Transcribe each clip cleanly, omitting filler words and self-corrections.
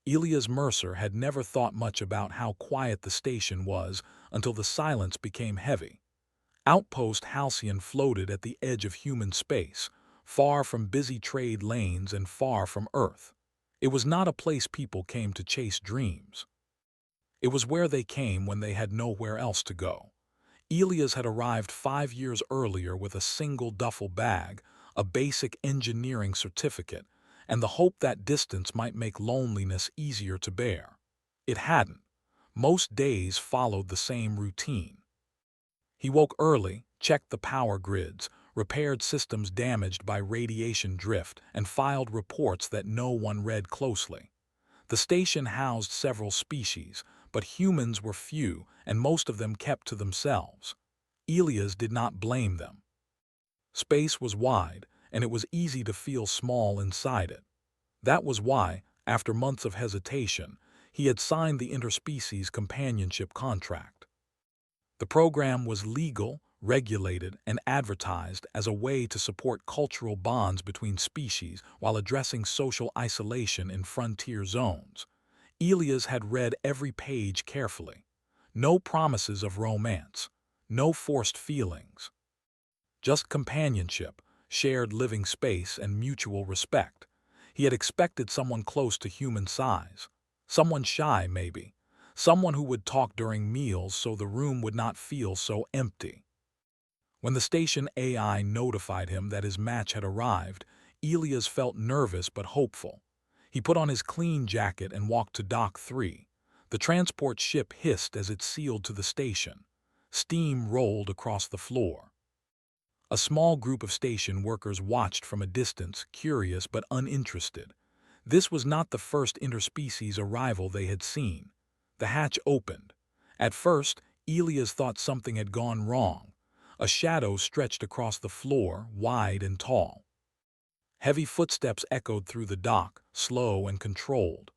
Elias Mercer had never thought much about how quiet the station was until the silence became heavy. Outpost Halcyon floated at the edge of human space, far from busy trade lanes and far from Earth. It was not a place people came to chase dreams. It was where they came when they had nowhere else to go. Elias had arrived 5 years earlier with a single duffel bag, a basic engineering certificate, and the hope that distance might make loneliness easier to bear. It hadn't. Most days followed the same routine. He woke early, checked the power grids, repaired systems damaged by radiation drift, and filed reports that no one read closely. The station housed several species, but humans were few, and most of them kept to themselves. Elias did not blame them. Space was wide, and it was easy to feel small inside it. That was why, after months of hesitation, he had signed the interspecies companionship contract. The program was legal, regulated, and advertised as a way to support cultural bonds between species while addressing social isolation in frontier zones. Elias had read every page carefully. No promises of romance, no forced feelings. Just companionship, shared living space, and mutual respect. He had expected someone close to human size. Someone shy, maybe. Someone who would talk during meals so the room would not feel so empty. When the station AI notified him that his match had arrived, Elias felt nervous but hopeful. He put on his clean jacket and walked to Dock 3. The transport ship hissed as it sealed to the station. Steam rolled across the floor. A small group of station workers watched from a distance, curious but uninterested. This was not the first interspecies arrival they had seen. The hatch opened. At first, Elias thought something had gone wrong. A shadow stretched across the floor, wide and tall. Heavy footsteps echoed through the dock, slow and controlled.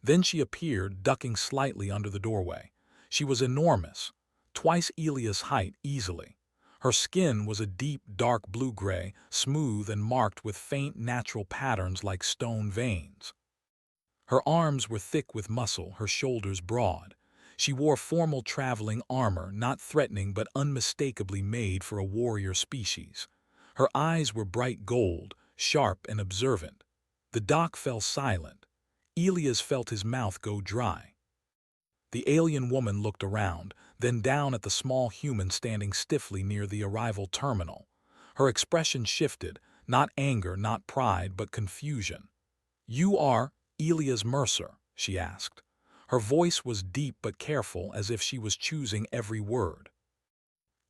Then she appeared, ducking slightly under the doorway. She was enormous, twice Elias' height easily. Her skin was a deep, dark blue-gray, smooth and marked with faint natural patterns like stone veins. Her arms were thick with muscle, her shoulders broad. She wore formal traveling armor, not threatening but unmistakably made for a warrior species. Her eyes were bright gold, sharp and observant. The dock fell silent. Elias felt his mouth go dry. The alien woman looked around, then down at the small human standing stiffly near the arrival terminal. Her expression shifted, not anger, not pride, but confusion. "You are Elias Mercer?" she asked. Her voice was deep but careful, as if she was choosing every word.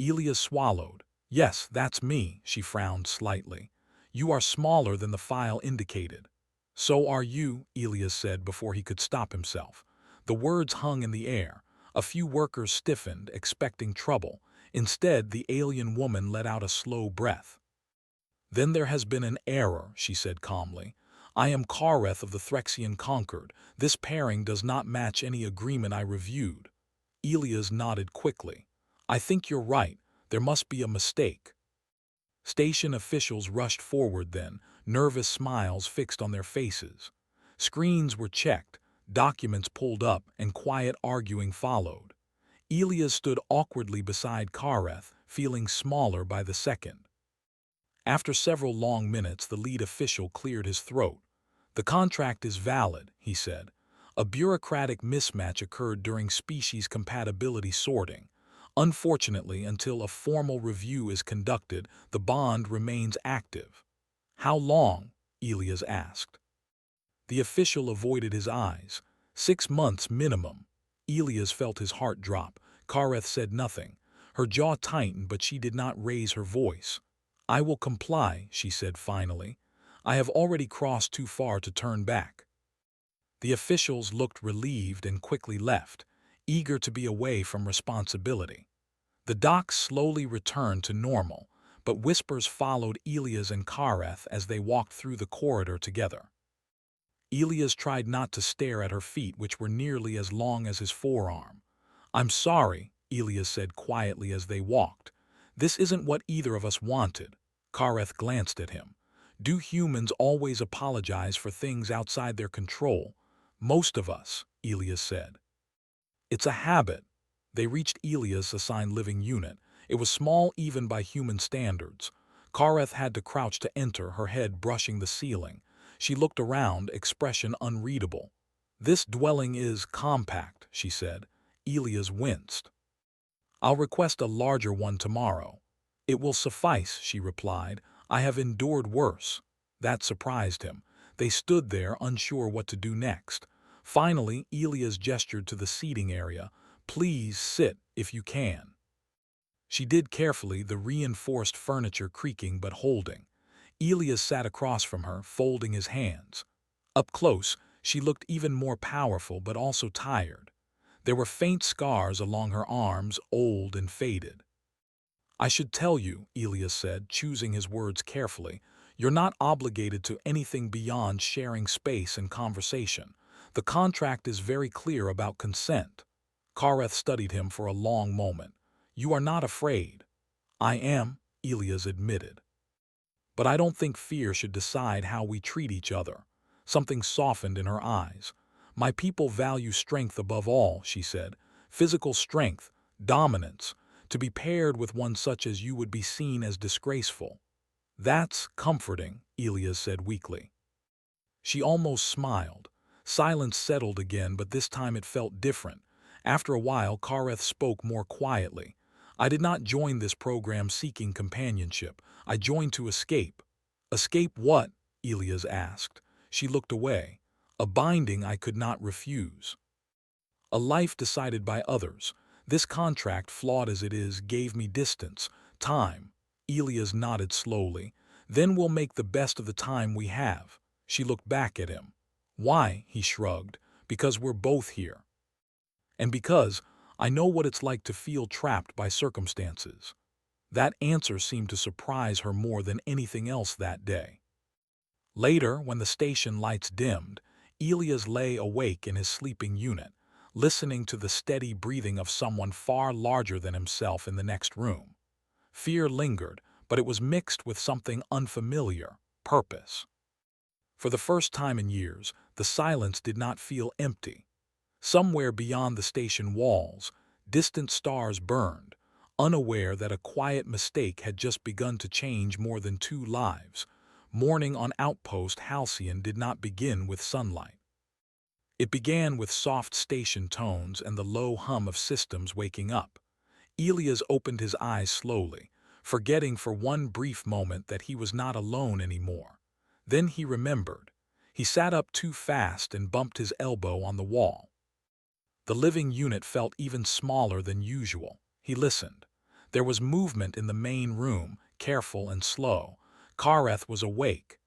Elias swallowed. "Yes, that's me," she frowned slightly. "You are smaller than the file indicated." "So are you," Elias said before he could stop himself. The words hung in the air. A few workers stiffened, expecting trouble. Instead, the alien woman let out a slow breath. "Then there has been an error," she said calmly. "I am Kareth of the Threxian Conquered. This pairing does not match any agreement I reviewed." Elias nodded quickly. "I think you're right. There must be a mistake." Station officials rushed forward then, nervous smiles fixed on their faces. Screens were checked, documents pulled up, and quiet arguing followed. Elias stood awkwardly beside Kareth, feeling smaller by the second. After several long minutes, the lead official cleared his throat. "The contract is valid," he said. "A bureaucratic mismatch occurred during species compatibility sorting. Unfortunately, until a formal review is conducted, the bond remains active." "How long?" Elias asked. The official avoided his eyes. 6 months minimum." Elias felt his heart drop. Kareth said nothing. Her jaw tightened, but she did not raise her voice. "I will comply," she said finally. "I have already crossed too far to turn back." The officials looked relieved and quickly left, eager to be away from responsibility. The dock slowly returned to normal, but whispers followed Elias and Kareth as they walked through the corridor together. Elias tried not to stare at her feet, which were nearly as long as his forearm. "I'm sorry," Elias said quietly as they walked. "This isn't what either of us wanted." Kareth glanced at him. "Do humans always apologize for things outside their control?" Most of us, Elias said. It's a habit. They reached Elias' assigned living unit. It was small even by human standards. Kareth had to crouch to enter, her head brushing the ceiling. She looked around, expression unreadable. This dwelling is compact, she said. Elias winced. I'll request a larger one tomorrow. It will suffice, she replied. I have endured worse. That surprised him. They stood there, unsure what to do next. Finally, Elias gestured to the seating area. Please sit, if you can. She did carefully, the reinforced furniture creaking but holding. Elias sat across from her, folding his hands. Up close, she looked even more powerful but also tired. There were faint scars along her arms, old and faded. I should tell you, Elias said, choosing his words carefully, you're not obligated to anything beyond sharing space and conversation. The contract is very clear about consent. Kareth studied him for a long moment. You are not afraid. I am, Elias admitted. But I don't think fear should decide how we treat each other. Something softened in her eyes. My people value strength above all, she said. Physical strength, dominance. To be paired with one such as you would be seen as disgraceful. That's comforting, Elias said weakly. She almost smiled. Silence settled again, but this time it felt different. After a while, Kareth spoke more quietly. I did not join this program seeking companionship. I joined to escape. Escape what? Elias asked. She looked away. A binding I could not refuse. A life decided by others. This contract, flawed as it is, gave me distance, time. Elias nodded slowly. Then we'll make the best of the time we have. She looked back at him. Why? He shrugged. Because we're both here. And because I know what it's like to feel trapped by circumstances. That answer seemed to surprise her more than anything else that day. Later, when the station lights dimmed, Elias lay awake in his sleeping unit, listening to the steady breathing of someone far larger than himself in the next room. Fear lingered, but it was mixed with something unfamiliar, purpose. For the first time in years, the silence did not feel empty. Somewhere beyond the station walls, distant stars burned, unaware that a quiet mistake had just begun to change more than 2 lives. Morning on Outpost Halcyon did not begin with sunlight. It began with soft station tones and the low hum of systems waking up. Elias opened his eyes slowly, forgetting for one brief moment that he was not alone anymore. Then he remembered. He sat up too fast and bumped his elbow on the wall. The living unit felt even smaller than usual. He listened. There was movement in the main room, careful and slow. Kareth was awake.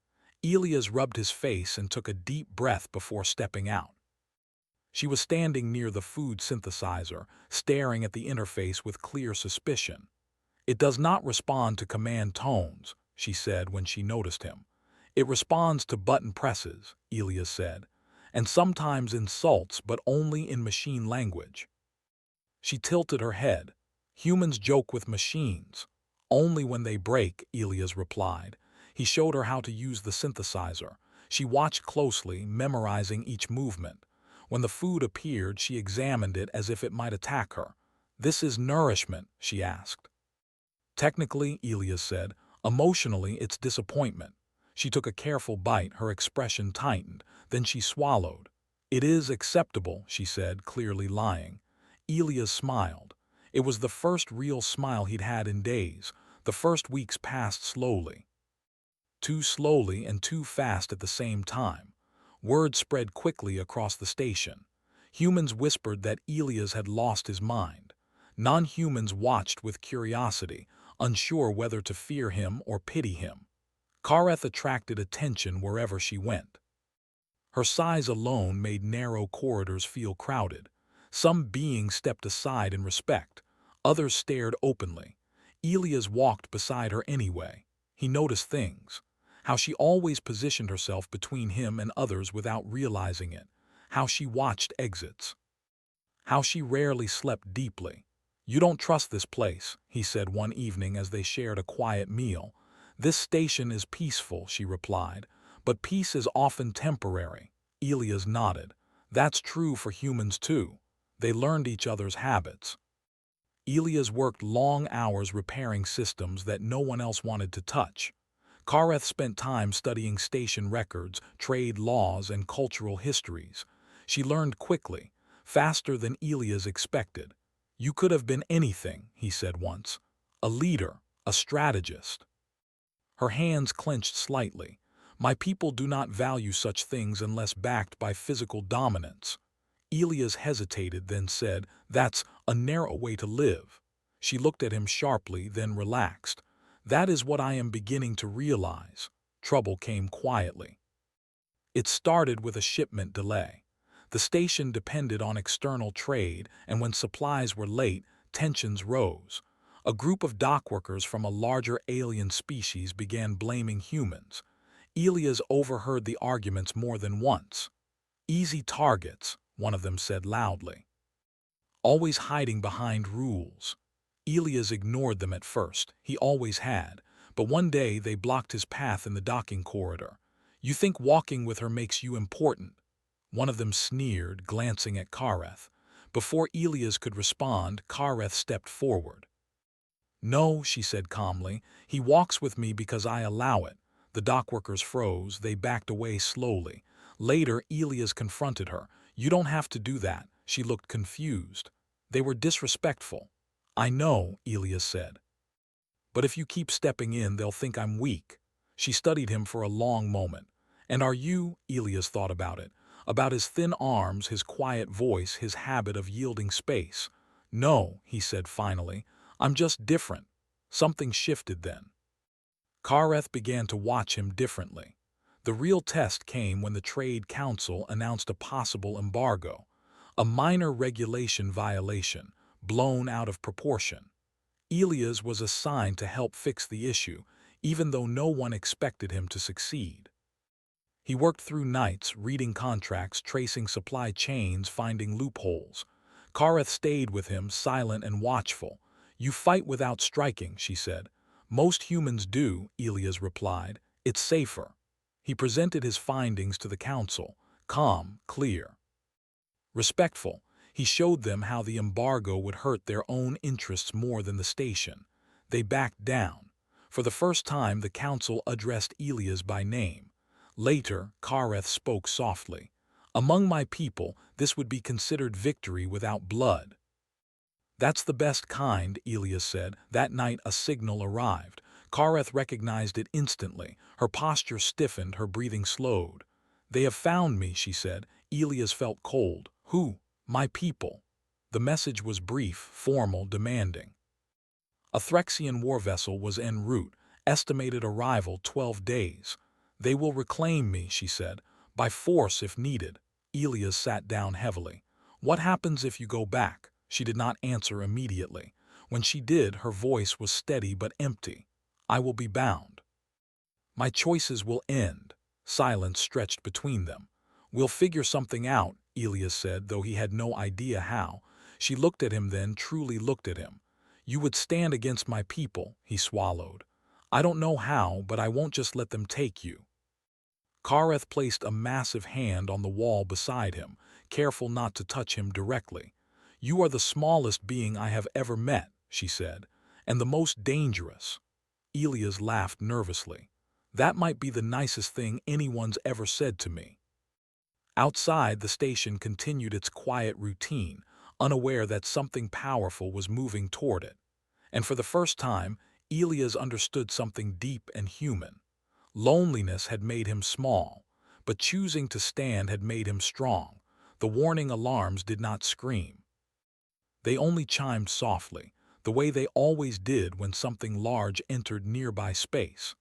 Elias rubbed his face and took a deep breath before stepping out. She was standing near the food synthesizer, staring at the interface with clear suspicion. It does not respond to command tones, she said when she noticed him. It responds to button presses, Elias said, and sometimes insults, but only in machine language. She tilted her head. Humans joke with machines. Only when they break, Elias replied. He showed her how to use the synthesizer. She watched closely, memorizing each movement. When the food appeared, she examined it as if it might attack her. This is nourishment, she asked. Technically, Elias said, emotionally it's disappointment. She took a careful bite, her expression tightened, then she swallowed. It is acceptable, she said, clearly lying. Elias smiled. It was the first real smile he'd had in days. The first weeks passed slowly. Too slowly and too fast at the same time. Word spread quickly across the station. Humans whispered that Elias had lost his mind. Non-humans watched with curiosity, unsure whether to fear him or pity him. Kareth attracted attention wherever she went. Her size alone made narrow corridors feel crowded. Some beings stepped aside in respect. Others stared openly. Elias walked beside her anyway. He noticed things. How she always positioned herself between him and others without realizing it. How she watched exits. How she rarely slept deeply. You don't trust this place, he said one evening as they shared a quiet meal. This station is peaceful, she replied, but peace is often temporary. Elias nodded. That's true for humans too. They learned each other's habits. Elias worked long hours repairing systems that no one else wanted to touch. Kareth spent time studying station records, trade laws, and cultural histories. She learned quickly, faster than Elias expected. "You could have been anything," he said once. "A leader, a strategist." Her hands clenched slightly. "My people do not value such things unless backed by physical dominance." Elias hesitated, then said, "That's a narrow way to live." She looked at him sharply, then relaxed. "That is what I am beginning to realize." Trouble came quietly. It started with a shipment delay. The station depended on external trade, and when supplies were late, tensions rose. A group of dockworkers from a larger alien species began blaming humans. Elias overheard the arguments more than once. "Easy targets," one of them said loudly. "Always hiding behind rules." Elias ignored them at first. He always had. But one day they blocked his path in the docking corridor. "You think walking with her makes you important?" One of them sneered, glancing at Kareth. Before Elias could respond, Kareth stepped forward. "No," she said calmly. "He walks with me because I allow it." The dockworkers froze. They backed away slowly. Later, Elias confronted her. "You don't have to do that." She looked confused. "They were disrespectful." "I know," Elias said. "But if you keep stepping in, they'll think I'm weak." She studied him for a long moment. "And are you?" Elias thought about it. About his thin arms, his quiet voice, his habit of yielding space. "No," he said finally. "I'm just different." Something shifted then. Kareth began to watch him differently. The real test came when the Trade Council announced a possible embargo, a minor regulation violation, blown out of proportion. Elias was assigned to help fix the issue, even though no one expected him to succeed. He worked through nights, reading contracts, tracing supply chains, finding loopholes. Kareth stayed with him, silent and watchful. "You fight without striking," she said. "Most humans do," Elias replied. "It's safer." He presented his findings to the council, calm, clear, respectful. He showed them how the embargo would hurt their own interests more than the station. They backed down. For the first time, the council addressed Elias by name. Later, Kareth spoke softly. "Among my people, this would be considered victory without blood." "That's the best kind," Elias said. That night a signal arrived. Kareth recognized it instantly. Her posture stiffened, her breathing slowed. "They have found me," she said. Elias felt cold. "Who?" "My people." The message was brief, formal, demanding. A Threxian war vessel was en route, estimated arrival 12 days. "They will reclaim me," she said, "by force if needed." Elias sat down heavily. "What happens if you go back?" She did not answer immediately. When she did, her voice was steady but empty. "I will be bound. My choices will end." Silence stretched between them. "We'll figure something out," Elias said, though he had no idea how. She looked at him then, truly looked at him. "You would stand against my people," he swallowed. "I don't know how, but I won't just let them take you." Kareth placed a massive hand on the wall beside him, careful not to touch him directly. "You are the smallest being I have ever met," she said, "and the most dangerous." Elias laughed nervously. "That might be the nicest thing anyone's ever said to me." Outside, the station continued its quiet routine, unaware that something powerful was moving toward it. And for the first time, Elias understood something deep and human. Loneliness had made him small, but choosing to stand had made him strong. The warning alarms did not scream. They only chimed softly, the way they always did when something large entered nearby space.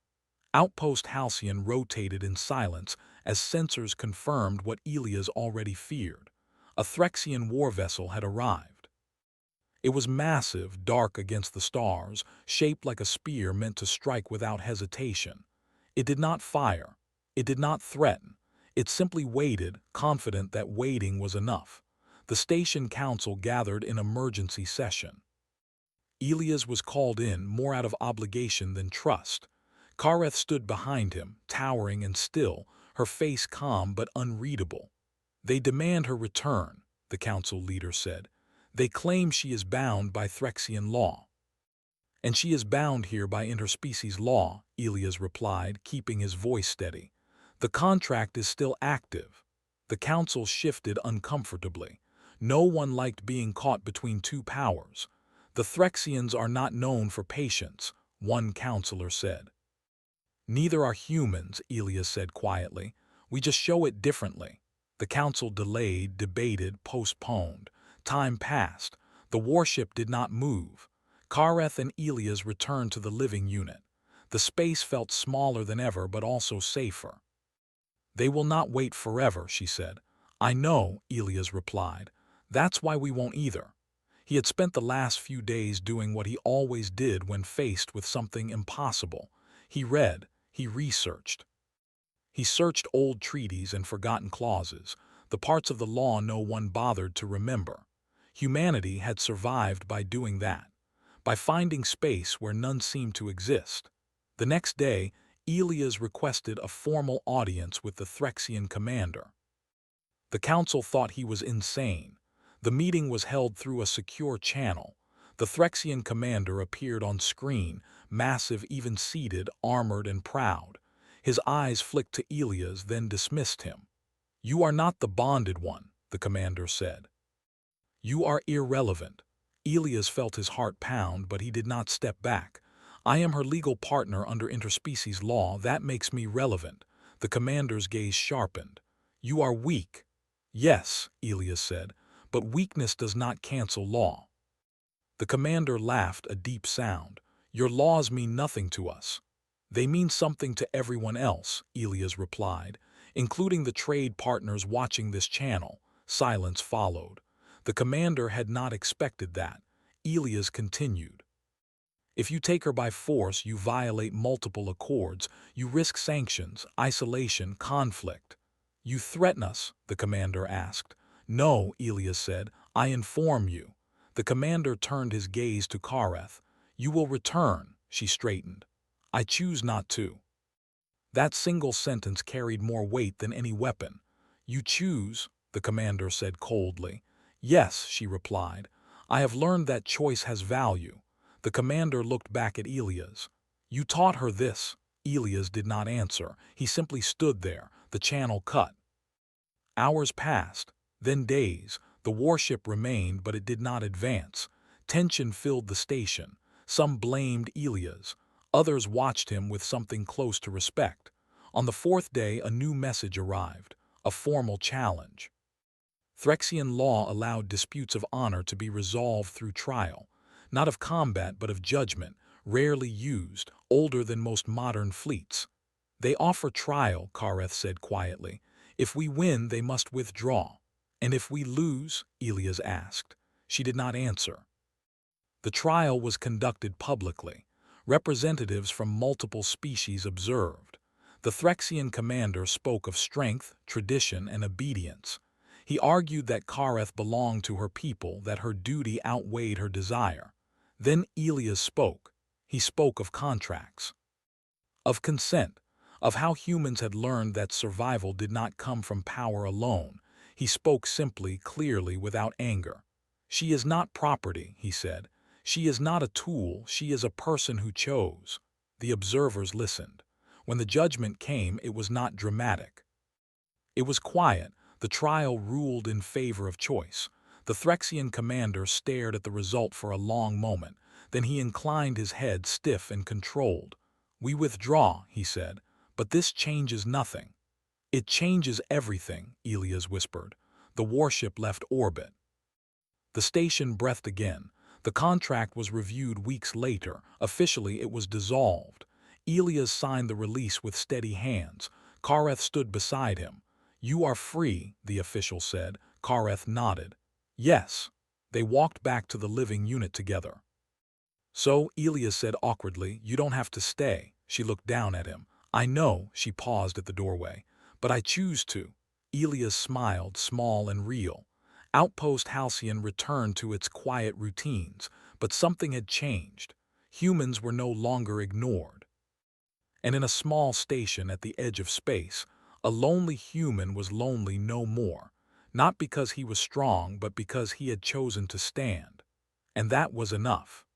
Outpost Halcyon rotated in silence as sensors confirmed what Elias already feared. A Threxian war vessel had arrived. It was massive, dark against the stars, shaped like a spear meant to strike without hesitation. It did not fire. It did not threaten. It simply waited, confident that waiting was enough. The station council gathered in emergency session. Elias was called in more out of obligation than trust. Kareth stood behind him, towering and still, her face calm but unreadable. They demand her return, the council leader said. They claim she is bound by Threxian law. And she is bound here by interspecies law, Elias replied, keeping his voice steady. The contract is still active. The council shifted uncomfortably. No one liked being caught between two powers. The Threxians are not known for patience, one counselor said. Neither are humans, Elias said quietly. We just show it differently. The council delayed, debated, postponed. Time passed. The warship did not move. Kareth and Elias returned to the living unit. The space felt smaller than ever, but also safer. They will not wait forever, she said. I know, Elias replied. That's why we won't either. He had spent the last few days doing what he always did when faced with something impossible. He read, he researched. He searched old treaties and forgotten clauses, the parts of the law no one bothered to remember. Humanity had survived by doing that, by finding space where none seemed to exist. The next day, Elias requested a formal audience with the Threxian commander. The council thought he was insane. The meeting was held through a secure channel. The Threxian commander appeared on screen, massive, even-seated, armored, and proud. His eyes flicked to Elias, then dismissed him. You are not the bonded one, the commander said. You are irrelevant. Elias felt his heart pound, but he did not step back. I am her legal partner under interspecies law. That makes me relevant. The commander's gaze sharpened. You are weak. Yes, Elias said, but weakness does not cancel law. The commander laughed, a deep sound. Your laws mean nothing to us. They mean something to everyone else, Elias replied, including the trade partners watching this channel. Silence followed. The commander had not expected that. Elias continued. If you take her by force, you violate multiple accords. You risk sanctions, isolation, conflict. You threaten us, the commander asked. No, Elias said. I inform you. The commander turned his gaze to Kareth. You will return, she straightened. I choose not to. That single sentence carried more weight than any weapon. You choose, the commander said coldly. Yes, she replied. I have learned that choice has value. The commander looked back at Elias. You taught her this. Elias did not answer. He simply stood there, the channel cut. Hours passed, then days. The warship remained, but it did not advance. Tension filled the station. Some blamed Elias. Others watched him with something close to respect. On the fourth day, a new message arrived, a formal challenge. Threxian law allowed disputes of honor to be resolved through trial, not of combat but of judgment, rarely used, older than most modern fleets. They offer trial, Kareth said quietly. If we win, they must withdraw. And if we lose? Elias asked. She did not answer. The trial was conducted publicly. Representatives from multiple species observed. The Threxian commander spoke of strength, tradition, and obedience. He argued that Kareth belonged to her people, that her duty outweighed her desire. Then Elias spoke. He spoke of contracts, of consent, of how humans had learned that survival did not come from power alone. He spoke simply, clearly, without anger. She is not property, he said. She is not a tool, she is a person who chose. The observers listened. When the judgment came, it was not dramatic. It was quiet. The trial ruled in favor of choice. The Threxian commander stared at the result for a long moment. Then he inclined his head, stiff and controlled. We withdraw, he said, but this changes nothing. It changes everything, Elias whispered. The warship left orbit. The station breathed again. The contract was reviewed weeks later. Officially, it was dissolved. Elias signed the release with steady hands. Kareth stood beside him. You are free, the official said. Kareth nodded. Yes. They walked back to the living unit together. So, Elias said awkwardly, you don't have to stay. She looked down at him. I know, she paused at the doorway. But I choose to. Elias smiled, small and real. Outpost Halcyon returned to its quiet routines, but something had changed. Humans were no longer ignored. And in a small station at the edge of space, a lonely human was lonely no more. not because he was strong but because he had chosen to stand. And that was enough.